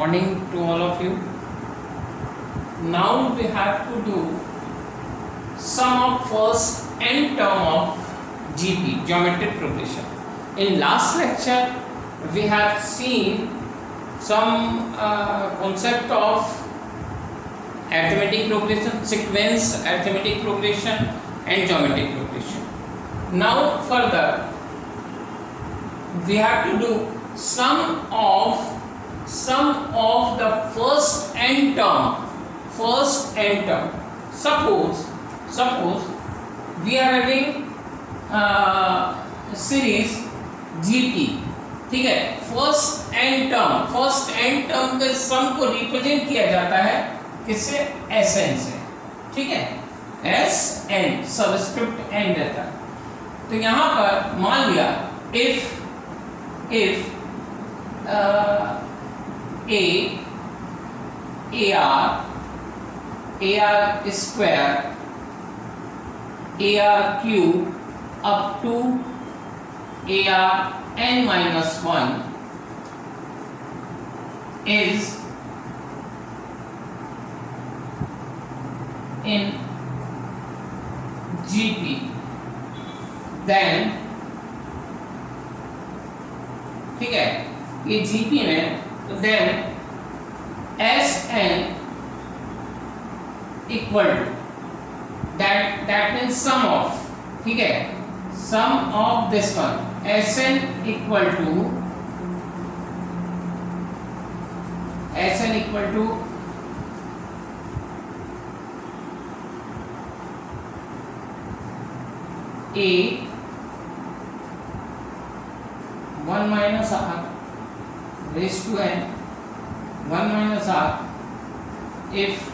Morning to all of you. Now we have to do sum of first n term of GP, geometric progression. In last lecture we have seen some concept of arithmetic progression, sequence arithmetic progression and geometric progression. Now further we have to do sum of the first n term. Suppose we are having series GP, ठीक है. First n term के सम को represent किया जाता है किससे? Sn से, ठीक है. Sn सबस्क्रिप्ट n रहता है. तो यहाँ पर मान लिया if AR square AR cube up to AR n minus 1 is in GP, then ठीक है, ये GP में, तो then Sn equal to that means sum of, ठीक है, sum of this one Sn equal to A 1 minus r raised to n 1 minus r if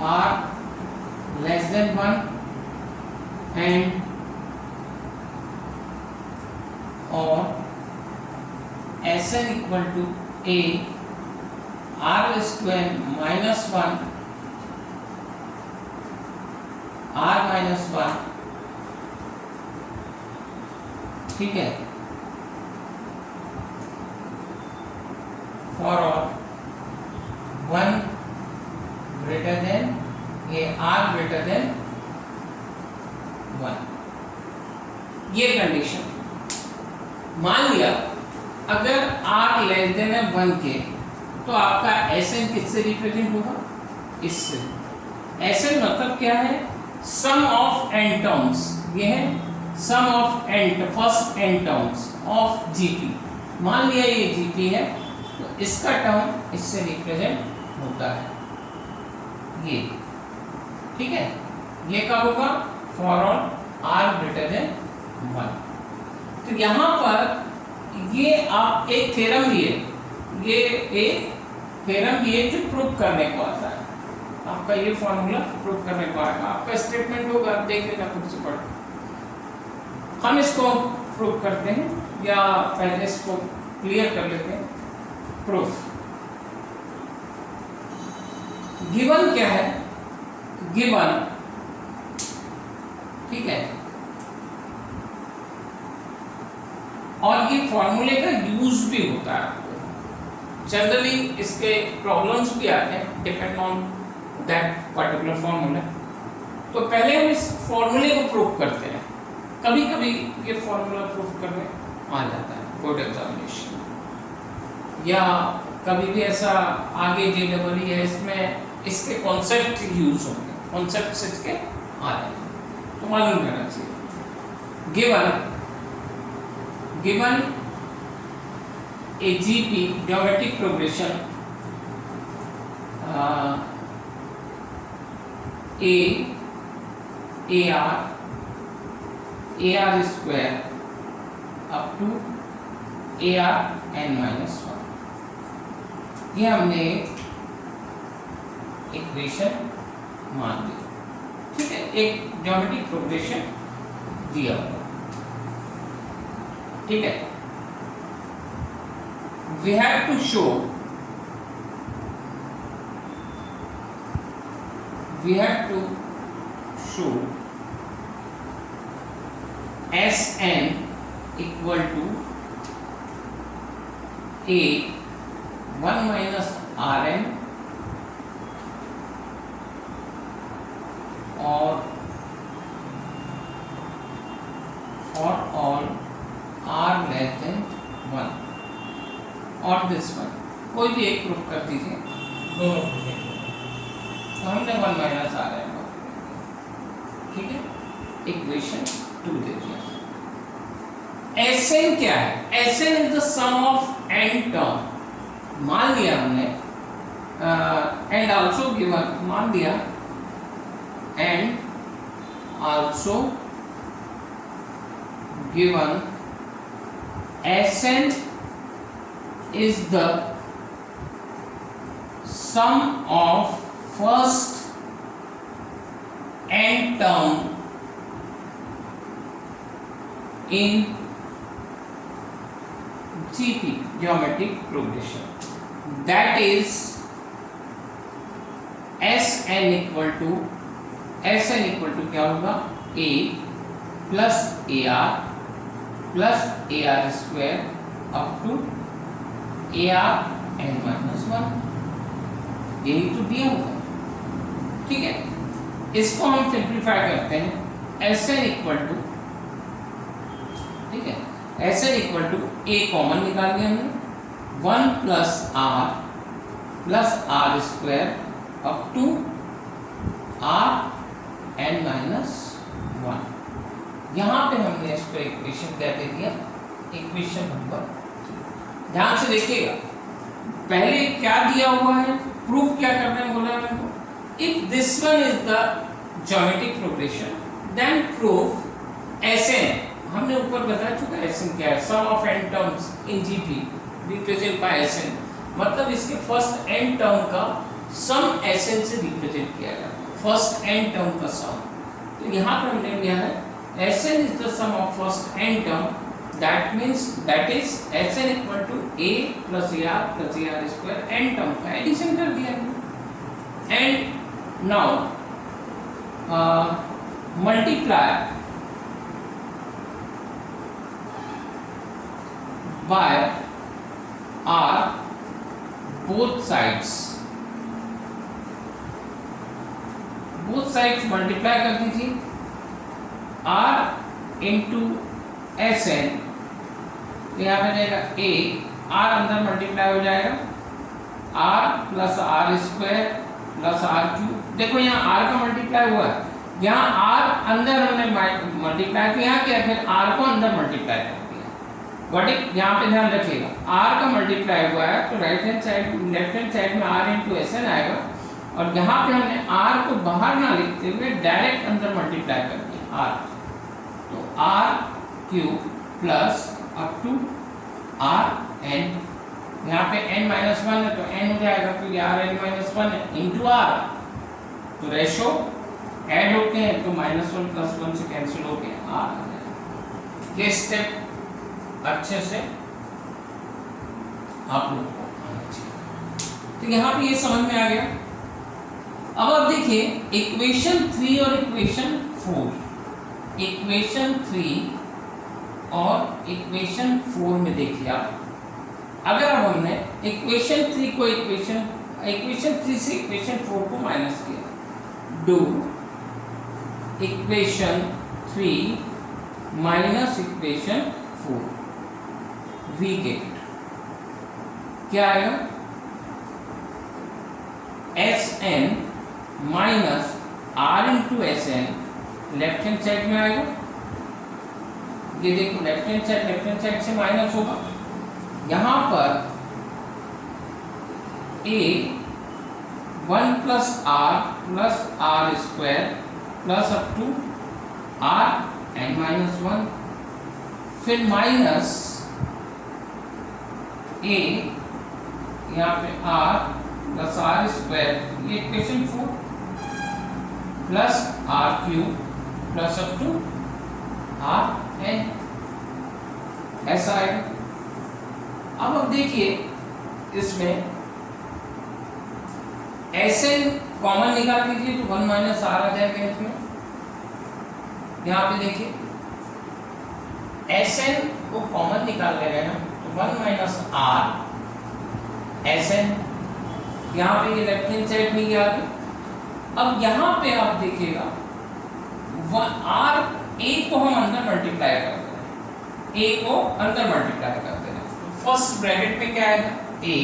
r less than 1 and or Sn equal to A r raised to n minus 1 r minus 1, ठीक है, for all 1 greater than ये r greater than 1, ये condition. मान लिया अगर r less then है 1 के, तो आपका Sn किससे रिप्रेजेंट होगा? इससे. Sn मतलब क्या है? Sum of n terms. ये है sum of n first n terms of GP. मान लिया ये GP है, तो इसका टर्म इससे रिप्रेजेंट होता है ये, ठीक है. ये कब होगा? For all r greater than 1. तो यहाँ पर ये आप एक थ्योरम लिए, ये एक थ्योरम लिए जो प्रूव करने को आता है. आपका ये फॉर्मूला प्रूव करने को आएगा. आपका स्टेटमेंट होगा, देख लेना खुद से पढ़. हम इसको प्रूव करते हैं या पहले इसको क्लियर कर लेते हैं. प्रूफ. गिवन क्या है? गिवन, ठीक है, और ये फॉर्मूले का यूज भी होता है. जनरली इसके प्रॉब्लम्स भी आते हैं depend on that particular formula. तो पहले हम इस फॉर्मूले को प्रूव करते हैं. कभी कभी ये फॉर्मूला प्रूव करने आ जाता है बोर्ड एग्जामिनेशन, या कभी भी ऐसा आगे JEE है इसमें इसके कॉन्सेप्ट यूज होंगे, कॉन्सेप्ट इसके आ जाएंगे, तो मालूम करना चाहिए. Given A GP geometric progression AR square up to AR n minus 1, ये हमने इक्वेशन मान ली, ठीक है. एक ज्योमेट्रिक प्रोग्रेशन दिया हुआ, ठीक है. we have to show Sn equal to A 1 minus R N और for all R less than 1 और दिस वन, कोई भी एक प्रूफ कर दीजिए। तो हमने 1 माइनस आर एन, ठीक है, इक्वेशन 2 दे दिया। Sn क्या है? Sn is the sum of n term, मान लिया हमने, एंड आल्सो गिवन, मान लिया and also given Sn is the sum of first n term in GP, geometric progression, that is Sn equal to क्या होगा, a plus ar plus ar square up to ar n minus 1, यही तो दिया होगा, ठीक है। इसको हम सिंप्लीफाई करते हैं, Sn इक्वल टू, ठीक है, Sn equal to a common निकाल लिया हमने, 1 plus r square up to r n minus 1। यहाँ पे हमने इसको इक्वेशन क्या दे दिया, इक्वेशन नंबर। ध्यान से देखिएगा, पहले क्या दिया हुआ है, प्रूफ क्या करने बोला है हमको, if this one is the geometric progression then proof Sn, हमने ऊपर बता चुका है Sn क्या है, sum of n terms in GP represent by Sn, मतलब इसके फर्स्ट n टर्म का सम Sn से रिप्रेजेंट किया जाता है, फर्स्ट n टर्म का सम। तो यहाँ पर हमने लिया है Sn is the sum of first n term, that means that is Sn equal to a plus ar plus ar square, n term का एडिशन कर दिया हमने। and now multiply by r both sides multiply कर दीजिए, r into Sn, यहाँ पे जाएगा a, r अंदर मल्टीप्लाई हो जाएगा, r plus r square plus r cube. देखो यहाँ r का मल्टीप्लाई हुआ है, यहाँ r अंदर हमने मल्टीप्लाई किया, क्या फिर r को अंदर मल्टीप्लाई कर दिया, बट यहाँ पे ध्यान रखिएगा, r का मल्टीप्लाई हुआ है तो right hand side, left hand side में r इंटू Sn आएगा, और यहाँ पे हमने r को बाहर ना लिखते हुए डायरेक्ट अंदर मल्टीप्लाई कर दिया r, तो r cube plus up to r n, यहाँ पे n माइनस 1 है तो n हो जाएगा, तो ये r n माइनस 1 है इंटू r, तो रेशो ऐड होते हैं तो -1 + 1 से कैंसिल हो गया, r आ जाएगा। ये स्टेप अच्छे से आप लोग को आना चाहिए, तो यहाँ पे ये समझ में आ गया। अब आप देखिए इक्वेशन 3 और इक्वेशन 4, इक्वेशन 3 और इक्वेशन 4 में देखिए आप, अगर अब हमने इक्वेशन 3 को इक्वेशन 3 से इक्वेशन 4 को माइनस किया, do equation 3 minus equation 4, we get क्या आएगा, Sn minus r into Sn, left hand side में आएगा, ये देखो लेफ्ट हैंड साइड से माइनस होगा, यहाँ पर a 1 plus r square plus up to r n minus 1, फिर माइनस a यहाँ पे r प्लस आर स्क्वायर, ये equation 4 plus r cube plus up to r n, ऐसा आएगा। अब देखिए इसमें Sn कॉमन निकाल दीजिए तो 1 माइनस आर आ जाएगा इसमें, यहाँ पे देखिए Sn को कॉमन निकाल ले रहे हैं तो 1 माइनस आर Sn, यहाँ पे ये लेफ्ट हैंड साइड में आ गया। अब यहाँ पे आप देखिएगा A को हम अंदर मल्टीप्लाई करते हैं, A को अंदर मल्टीप्लाई करते हैं। फर्स्ट ब्रैकेट में क्या आएगा, A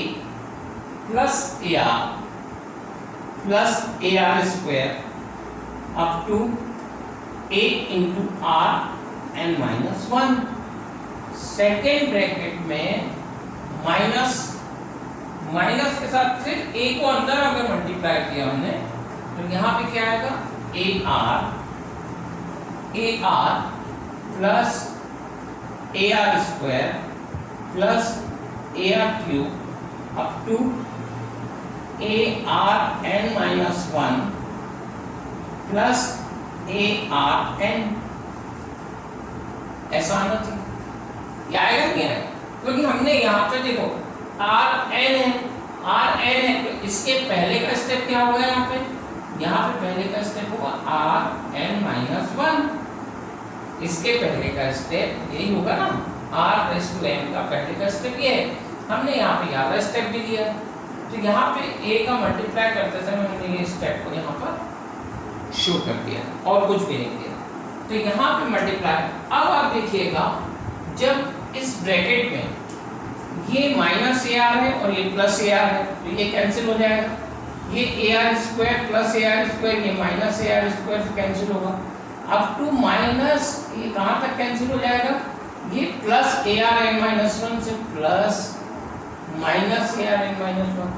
plus AR square up to A into R n minus 1। Second bracket में माइनस के साथ फिर A को अंदर अगर मल्टीप्लाई किया हमने तो यहाँ पे क्या आएगा, AR plus AR square plus AR cube up to AR n minus 1 plus AR n। ऐसा आना चाहिए, ये आएगा नहीं आएगा, क्योंकि हमने यहाँ पे देखो R n है तो इसके पहले का स्टेप क्या होगा, यहाँ पे पहले का स्टेप होगा R n माइनस 1। इसके पहले का स्टेप यही होगा ना, R रेज़ टू n का पहले का स्टेप ये है। हमने यहाँ पे आधा स्टेप भी दिया, तो यहाँ पे A का मल्टीप्लाई करते समय हमने ये स्टेप को यहाँ पर शो कर दिया और कुछ भी नहीं किया। तो यहाँ पे मल्टीप्लाई, अब आप देखिएगा जब इस ब्रैकेट में ये माइनस AR है और ये प्लस AR है तो ये कैंसिल हो जाएगा, ये AR square plus AR square, ये माइनस AR स्क्वायर से कैंसिल होगा। अप टू माइनस ये कहाँ तक कैंसिल हो जाएगा, ये प्लस AR n माइनस 1 से plus minus AR n minus 1।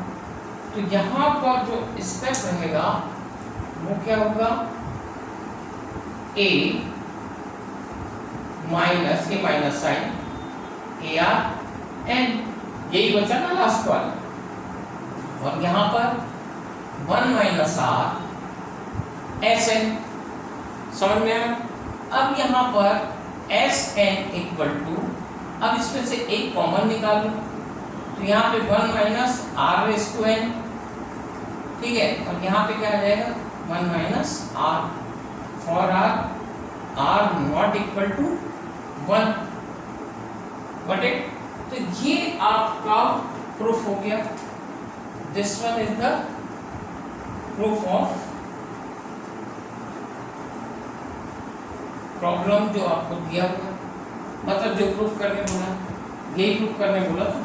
तो यहाँ पर जो स्टेप रहेगा वो क्या होगा, A माइनस के माइनस साइन AR n, यही बचा ना लास्ट वाला। और यहाँ पर 1 माइनस R Sn, समझ में आया। अब यहाँ पर Sn इक्वल टू, अब इसमें से एक कॉमन निकाल लो तो यहाँ पे 1 minus R raise to n, ठीक है। और यहाँ पे क्या आ जाएगा, 1 minus R for R not equal to 1, but it. तो ये आपका प्रूफ हो गया, this one is the proof of problem जो आपको दिया हुआ, मतलब जो प्रूफ करने बोला यही प्रूफ करने बोला था।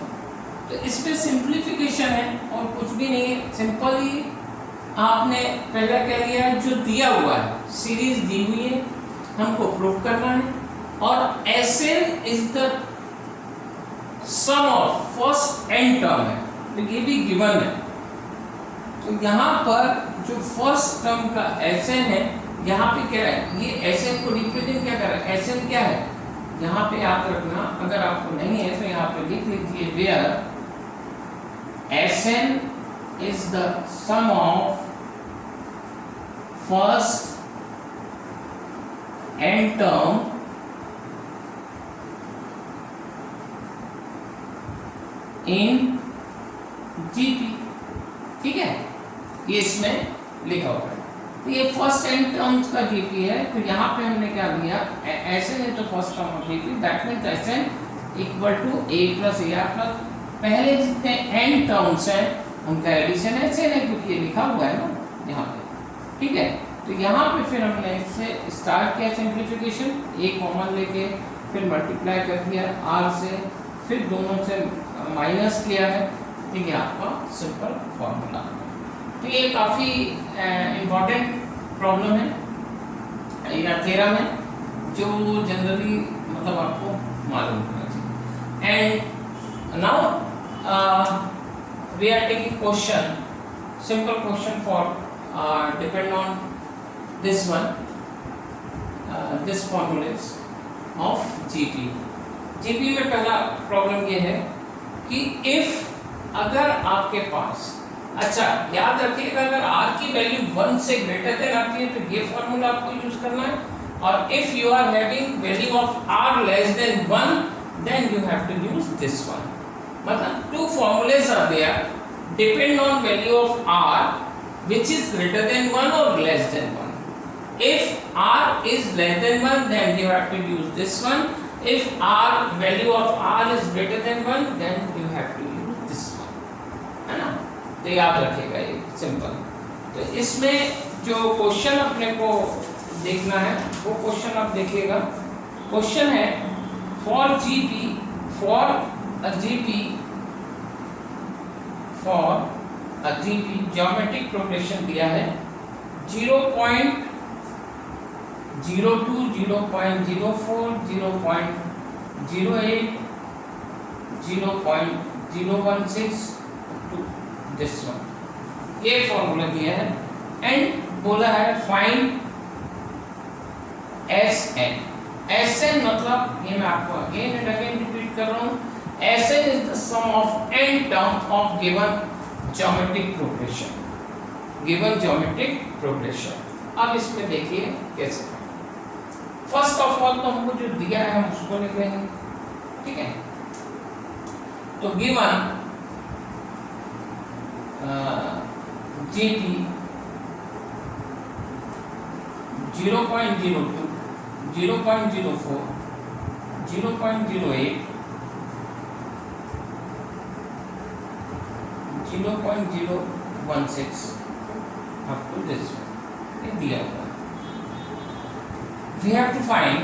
तो इस पे सिंप्लीफिकेशन है और कुछ भी नहीं है, सिंपल ही आपने पहले कह लिया है, जो दिया हुआ है सीरीज दी हुई है हमको प्रूफ करना है, और Sn is the sum of first n term है, तो ये भी गिवन है। तो यहाँ पर जो फर्स्ट टर्म का Sn है, यहाँ पे क्या है, ये Sn को रिप्रेजेंट क्या कर रहा है, Sn क्या है, यहाँ पे याद रखना, अगर आपको नहीं है तो यहाँ पे लिख लीजिए, where Sn is the sum of first n term in GP, ठीक है, ये इसमें लिखा हुआ है। तो ये फर्स्ट n टर्म्स का GP है, तो यहाँ पे हमने क्या लिया, Sn है तो first term of GP, that means Sn equal to A plus AR plus पहले जितने n टर्म्स हैं उनका एडिशन Sn है, क्योंकि ये लिखा हुआ है ना यहाँ पे, ठीक है। तो यहाँ पे फिर हमने इससे स्टार्ट किया सिंप्लीफिकेशन, A कॉमन लेके फिर मल्टीप्लाई कर दिया R से, फिर दोनों से माइनस किया है, ठीक है, आपका सिंपल फॉर्मूला। तो ये काफ़ी इम्पॉर्टेंट प्रॉब्लम है या थ्योरम है जो जनरली मतलब आपको मालूम होना चाहिए। And now we are taking question, simple question for depend on this one, this formulas of GP. GP में पहला प्रॉब्लम ये है कि इफ अगर आपके पास, अच्छा याद रखिएगा, अगर r की वैल्यू 1 से ग्रेटर देन आती है तो ये फॉर्मूला आपको यूज करना है, और if you are having value of r less than 1 then you have to use this one. मतलब two formulas are there, depend on value of r which is greater than 1 और less than 1। If r is less than 1 then you have to use this one, if r value of r is greater than 1 then you have to use this one। तो याद रखिएगा ये simple. तो इसमें जो question अपने को देखना है वो क्वेश्चन आप देखिएगा। क्वेश्चन है फॉर जीपी ज्योमेट्रिक प्रोग्रेशन दिया है 0.02, 0.04, 0.08, 0.016 to this one, ये फॉर्मूला दिया है। एंड बोला है फाइंड Sn। Sn मतलब ये मैं आपको अगेन एंड अगेन रिपीट कर रहा हूँ, Sn is the sum of n term of given geometric progression, given geometric progression. अब इसमें देखिए कैसे। फर्स्ट ऑफ ऑल तो हमको जो दिया है हम उसको लिख लेंगे, ठीक है। तो given GP 0.02, 0.04, 0.08, 0.016 up to this one, ये दिया हुआ है। We have to find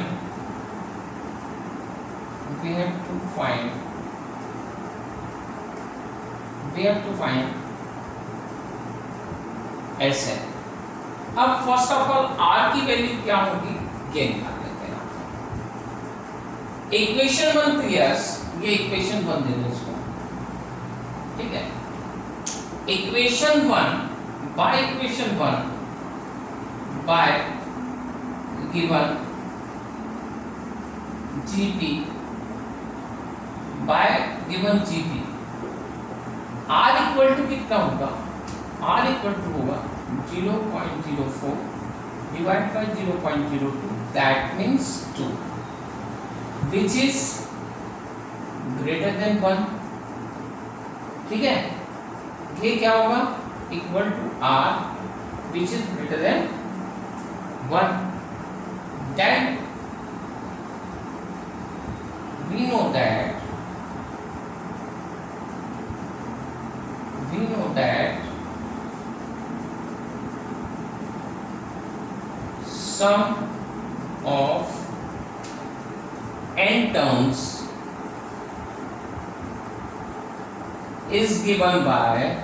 Sn। अब फर्स्ट ऑफ ऑल r की वैल्यू क्या होगी ये निकाल लेते हैं। इक्वेशन 1 क्लियर्स, ये इक्वेशन 1 दे दो इसको, ठीक है। Equation 1 by given GP by given GP r equal to कितना होगा, r इक्वल टू होगा 0.04 divided by 0.02, that means 2, which is greater than 1, ठीक है। ये क्या होगा, equal to r which is greater than 1, then we know that sum of n terms is given by,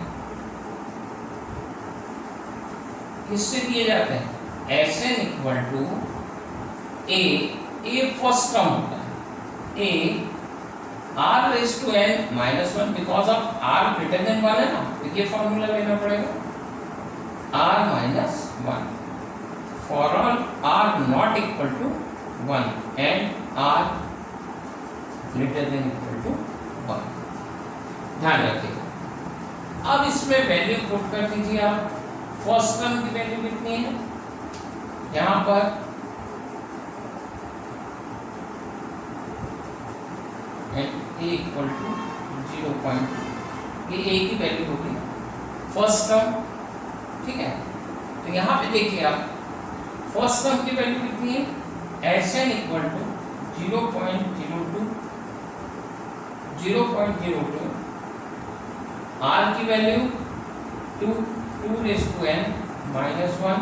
किससे दिए जाते हैं, Sn equal to a first term होता है, a r raise to n minus 1, because of r greater than 1 है ना, तो ये फॉर्मूला लेना पड़ेगा r minus 1 for all r not equal to 1 and r greater than equal to 1, ध्यान रखिएगा। अब इसमें वैल्यू पुट कर दीजिए आप। फर्स्ट टर्म की वैल्यू कितनी है, यहाँ पर a इक्वल टू 0. ये a की वैल्यू होगी फर्स्ट टर्म, ठीक है। तो यहाँ पे देखिए आप फर्स्ट टर्म की वैल्यू कितनी है, Sn इक्वल टू 0.02, 0.02, r की value 2 raise to n minus 1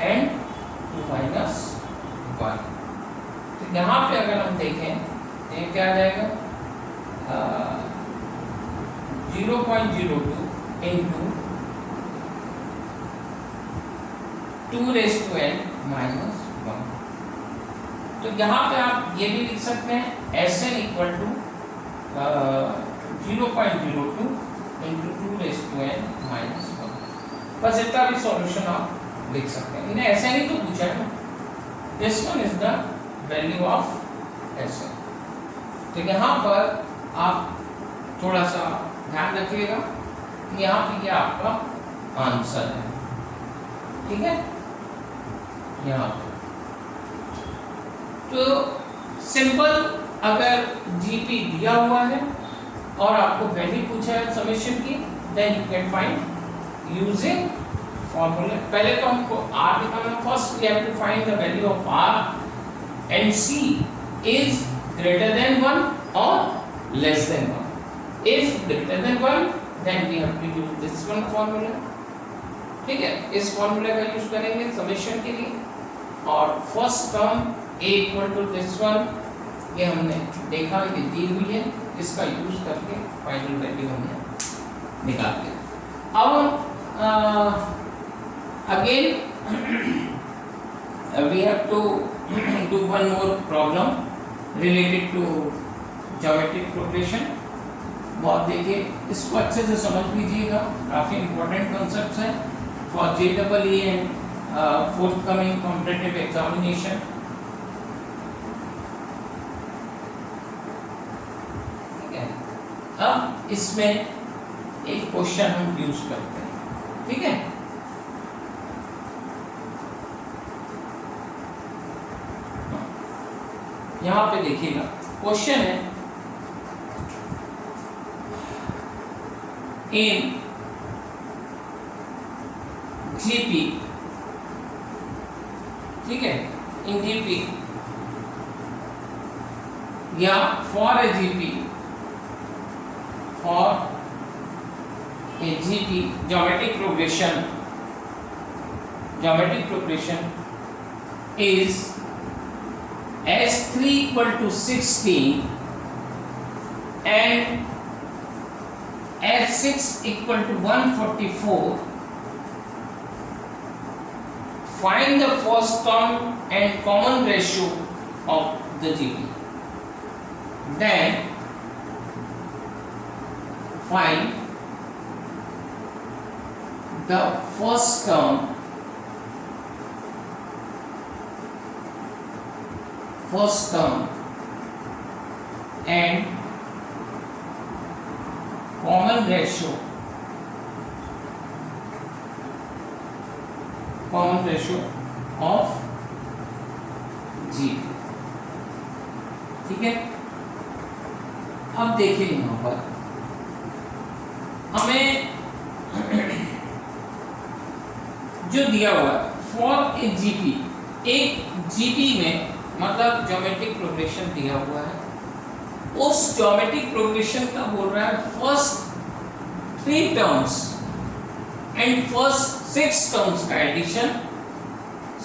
and 2 minus 1। तो यहाँ पे अगर हम देखें तो ये क्या आ जाएगा, 0.02 into 2 raise to n minus 1। तो यहाँ पे आप ये भी लिख सकते हैं Sn equal to 0.02 into 2 raise to n minus 1। बस इतना भी सॉल्यूशन आप लिख सकते हैं। इन्हें Sn ही तो पूछा है ना, this one is the value of Sn। तो यहाँ पर आप थोड़ा सा ध्यान रखिएगा कि यहाँ पे क्या आपका आंसर है, ठीक है। यहाँ तो सिंपल, अगर जीपी दिया हुआ है और आपको वैल्यू पूछा है समेशन की, then you can find using formula. पहले तो हमको r निकालना, first we have to find the value of r and c is greater than 1 or less than 1. If greater than 1, then we have to use this one formula. ठीक है, इस formula का use करेंगे summation के लिए। और first term a equal to this one, ये हमने देखा, ये दी हुई है, इसका यूज करके फाइनल वैल्यू हमने निकाल दिया। अब again we have to do one more problem related to geometric progression। बहुत देखिए, इसको अच्छे से समझ लीजिएगा, काफ़ी important concepts है for JEE and forthcoming competitive examination। ठीक है, अब इसमें एक क्वेश्चन हम यूज करते हैं। ठीक है, यहां पे देखिएगा, क्वेश्चन है इन जीपी। ठीक है, इन जीपी या for a GP, for a GP geometric progression is S3 equal to 16 and S6 equal to 144, find the first term and common ratio of the GP. Then find the first term and common ratio of G। ठीक है, अब देखिए यहां पर हमें जो दिया हुआ फॉर ए जीपी, एक जीपी में मतलब ज्योमेट्रिक प्रोग्रेशन दिया हुआ है, उस ज्योमेट्रिक प्रोग्रेशन का बोल रहा है first 3 terms and first 6 terms का एडिशन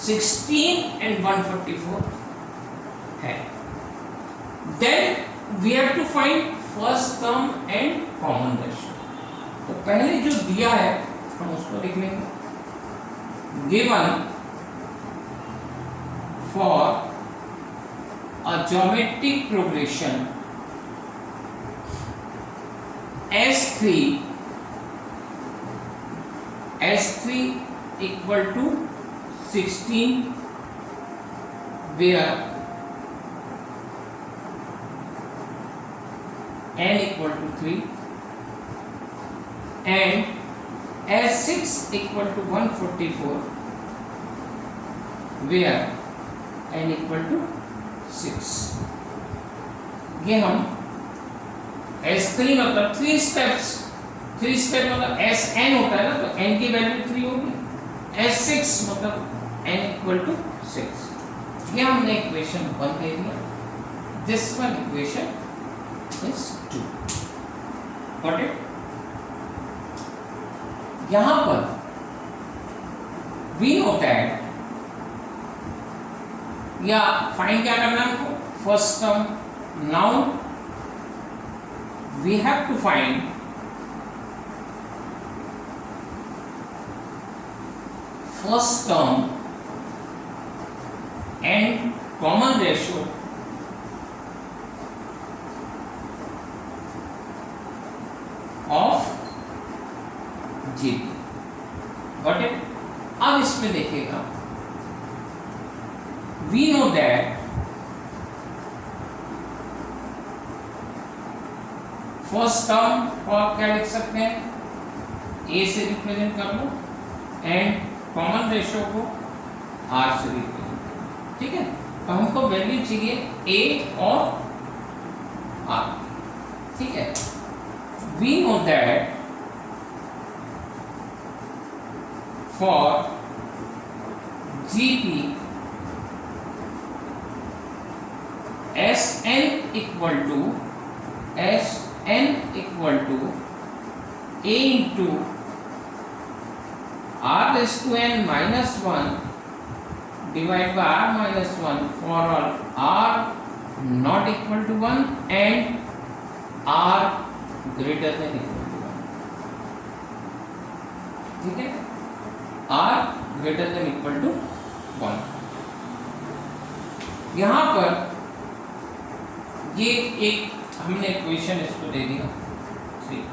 16 एंड 144 है। Then we have to find first term and common ratio. तो पहले जो दिया है हम उसको लिख लेंगे। Given for a geometric progression S3 equal to 16 where n equal to 3 and S6 equal to 144 where n equal to 6। ये हम S3 मतलब 3 स्टेप मतलब Sn होता है ना, तो n की वैल्यू 3 होगी, S6 मतलब n इक्वल टू 6। ये हमने इक्वेशन 1 दे दिया, this one equation is 2। Got it? यहां पर वी नो दैट, या फाइंड क्या करना है हमको, first term. Now we have to find first term and common ratio of GP. Got it? अब इसमें देखिएगा, we know that first term को आप क्या लिख सकते हैं, a से रिप्रेजेंट कर लो एंड कॉमन रेशियो को r से रिप्रेजेंट कर लो। ठीक है, तो हमको वैल्यू चाहिए a और r। ठीक है, we know that for GP Sn equal to a into r raised to n minus 1 divided by r minus 1 for all r not equal to 1 and r greater than equal to 1. ठीक है, r greater than equal to 1. यहाँ पर ये एक हमने equation इसको दे दिया, ठीक.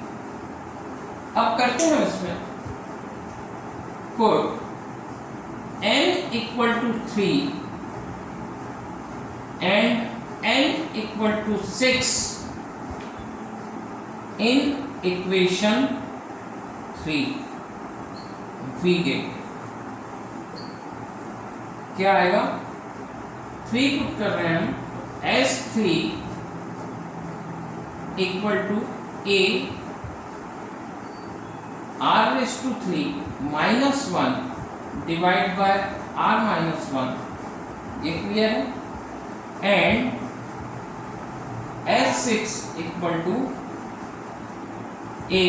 अब करते हैं इसमें put n equal to 3 and n equal to 6 in equation 3. we get क्या आएगा, 3 पुट कर रहे हैं हम, S3 equal to a r raised to 3 minus 1 divide by r minus 1, ये क्लियर है, and S6 equal to a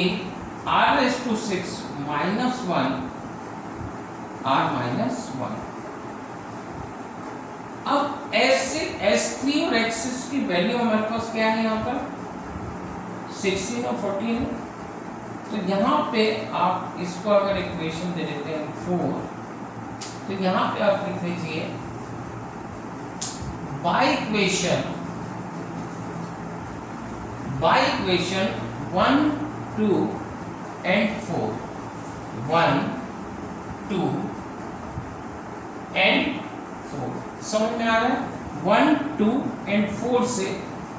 r raised to 6 minus 1 r minus 1. अब S3 और S6 की वैल्यू हमारे पास क्या है, यहाँ पर 16 और 14 है. तो यहाँ पे आप इसको अगर इक्वेशन दे देते हैं 4, तो यहाँ पे आप लिख लीजिए बाय इक्वेशन 1, 2 and 4, 1, 2 and 4. समझ में आ रहा है, 1, 2 and 4 से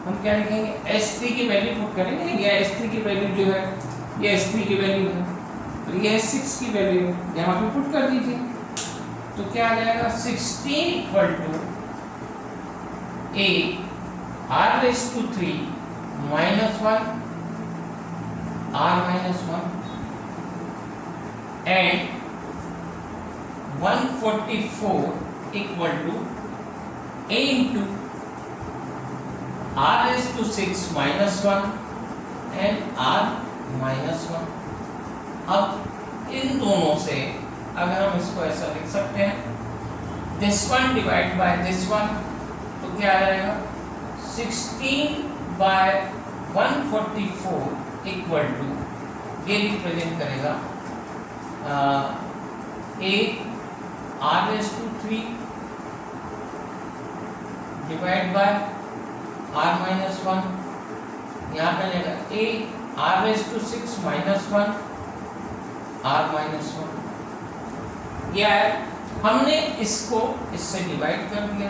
हम क्या लिखेंगे, S3 की वैल्यू पुट करेंगे. या S3 की वैल्यू जो है ये S3 की वैल्यू है, तो ये S6 की वैल्यू है, यहाँ पे पुट कर दीजिए. तो क्या आ जाएगा, 16 equal to a r raised to 3 minus 1 r minus 1 and 144 equal to a into r raised to 6 minus 1 and r minus 1. अब इन दोनों से अगर हम इसको ऐसा लिख सकते हैं, this one divide by this one, तो क्या आ जाएगा, 16 बाय 144 इक्वल टू, ये रिप्रेजेंट करेगा a r raised to 3 divide by r minus 1, यहाँ पे आएगा a r raised to 6 minus 1 r minus 1. यह है, हमने इसको इससे डिवाइड कर दिया.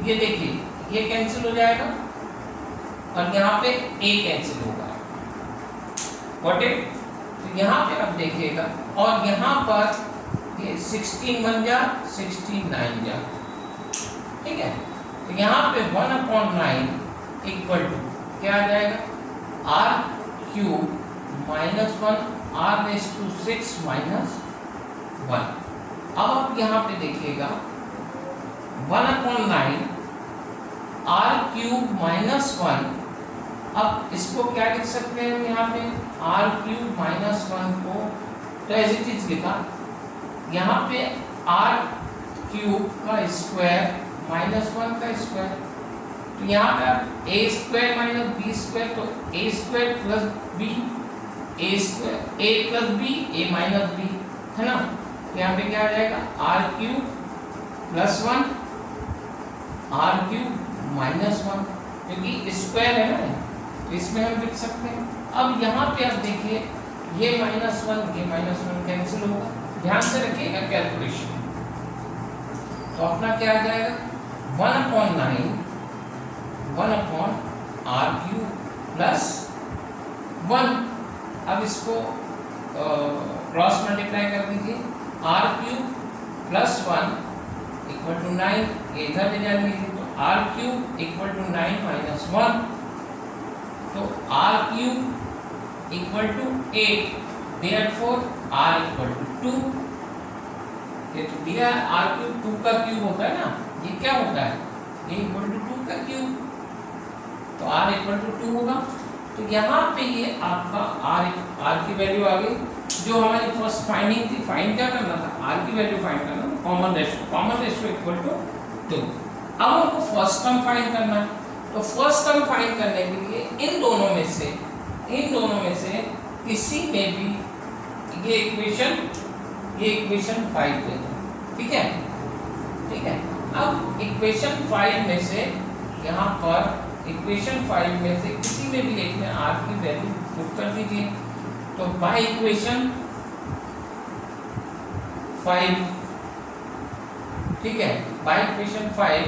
ये देखिए, ये कैंसिल हो जाएगा और यहाँ पे a कैंसिल होगा. व्हाट इट, तो यहाँ पे आप देखिएगा, और यहाँ पर ये 16 बन जा, 16 9 जा, ठीक है. तो यहाँ पे 1/9 इक्वल टू क्या आ जाएगा, r cube minus 1 r raised to 6 minus 1. अब आप यहाँ पे देखिएगा 1/9 r क्यूब माइनस 1. अब इसको क्या लिख सकते हैं हम यहाँ पे, r क्यूब माइनस 1 को तो एज इट इज लिखा, यहाँ पे r क्यूब का स्क्वायर माइनस 1 का स्क्वायर, तो यहाँ पे आप a square minus b square, तो a square plus b, a square a plus b, a minus b, है ना. यहाँ पे क्या आ जाएगा, r cube plus 1 r cube minus 1, क्योंकि स्क्वायर है ना, तो इसमें हम लिख सकते हैं. अब यहाँ पे आप देखिए, ये माइनस 1 ये माइनस 1 कैंसिल होगा. ध्यान से रखिएगा कैलकुलेशन, तो अपना क्या आ जाएगा, 1/9 1/r क्यूब प्लस 1. अब इसको क्रॉस मल्टीप्लाई कर दीजिए, r cube plus 1 equal to 9, ये इधर ले जा लीजिए, तो r cube equal to 9 minus 1, तो r cube equal to 8, therefore r equal to 2. ये तो दिया है, r क्यूब 2 का क्यूब होता है ना, ये क्या होता है, ये इक्वल टू 2 का क्यूब, तो r इक्वल टू 2 होगा. तो यहाँ पे ये आपका आर की वैल्यू आ गई। जो हमारी फर्स्ट फाइंडिंग थी, फाइंड क्या करना था, आर की वैल्यू फाइंड करना था, कॉमन रेशियो इक्वल टू 2। अब हमको फर्स्ट टर्म फाइंड करना है, तो फर्स्ट टर्म फाइंड करने के लिए इन दोनों में से किसी में भी ये इक्वेशन 5 दे दो, ठीक है। अब इक्वेशन 5 में से यहाँ पर इक्वेशन 5 में से किसी में भी एक में आर की वैल्यू पुट कर दीजिए। तो बाय इक्वेशन 5, ठीक है, by equation 5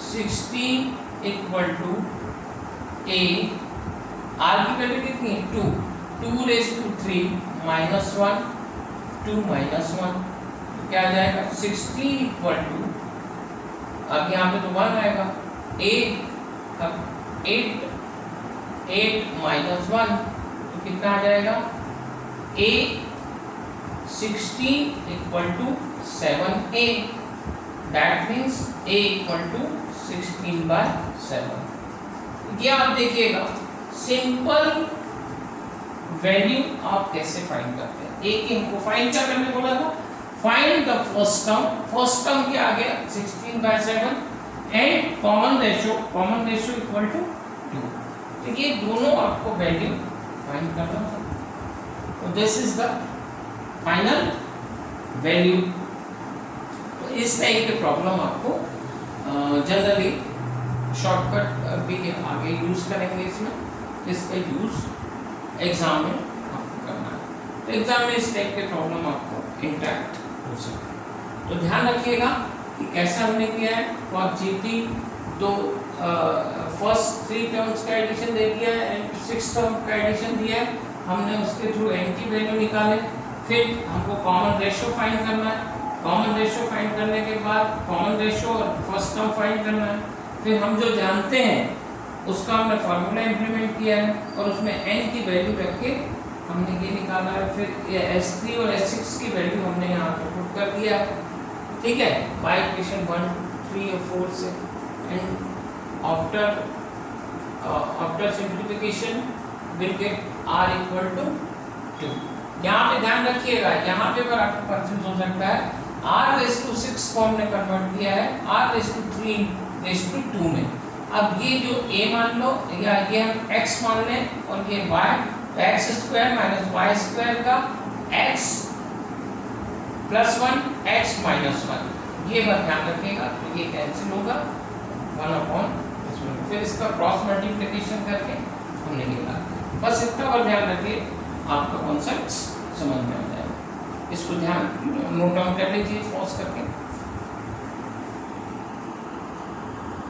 16 equal to a, r की वैल्यू कितनी है 2 रेज़ टू 3 माइनस 1 2 माइनस 1, तो क्या आ जाएगा 16 इक्वल टू, अब यहाँ पे तो 1 आएगा 8, अब 8 माइनस 1 तो कितना आ जाएगा a 16 equal to 7a, that means a equal to 16/7। ये आप देखिएगा सिंपल वैल्यू आप कैसे फाइंड करते हैं। एक ही हमको फाइंड क्या करने बोला था, फाइंड द फर्स्ट टर्म के आगे 16/7 and common ratio equal to 2। तो ये दोनों आपको वैल्यू फाइंड करना था। तो this is the final value. तो इस टाइप के प्रॉब्लम आपको जनरली शॉर्टकट भी आगे यूज करेंगे इसमें, इसका यूज एग्जाम में आपको करना है। तो एग्जाम में इस टाइप के प्रॉब्लम आपको इंटरेक्ट हो सकते। तो ध्यान रखिएगा कि कैसे हमने किया है। फॉर जीटी तो फर्स्ट 3 टर्म्स का एडिशन दे दिया है एंड 6 टर्म का एडिशन दिया है, हमने उसके थ्रू एन की वैल्यू निकाले। फिर हमको कॉमन रेशियो फाइंड करना है, कॉमन रेशियो फाइंड करने के बाद कॉमन रेशियो और फर्स्ट टर्म फाइंड करना है। फिर हम जो जानते हैं उसका हमने फार्मूला इंप्लीमेंट किया है और उसमें n की वैल्यू रख के हमने ये निकाला है। फिर ये S3 और S6 की वैल्यू हमने यहाँ पर पुट कर दिया है, ठीक है, बाय इक्वेशन 1 3 और 4 से। And after simplification will get r equal to 2। यहाँ पे ध्यान रखिएगा, यहाँ पे पर आपको कंफ्यूज हो सकता है, r⁻6 को हमने कन्वर्ट किया है r⁻3⁻2 में। अब ये जो a मान लो या ये हम x मान लें और ये y, तो x² माइनस y² का x प्लस 1 x माइनस 1, ये बात ध्यान रखिएगा। तो ये कैंसिल होगा 1/, फिर इसका क्रॉस मल्टीप्लिकेशन करके हमने ये निकाला। बस इतना बात ध्यान रखिए, आपका कॉन्सेप्ट समझ में आ जाएगा। इसको ध्यान नोट डाउन कर लीजिए पॉज करके।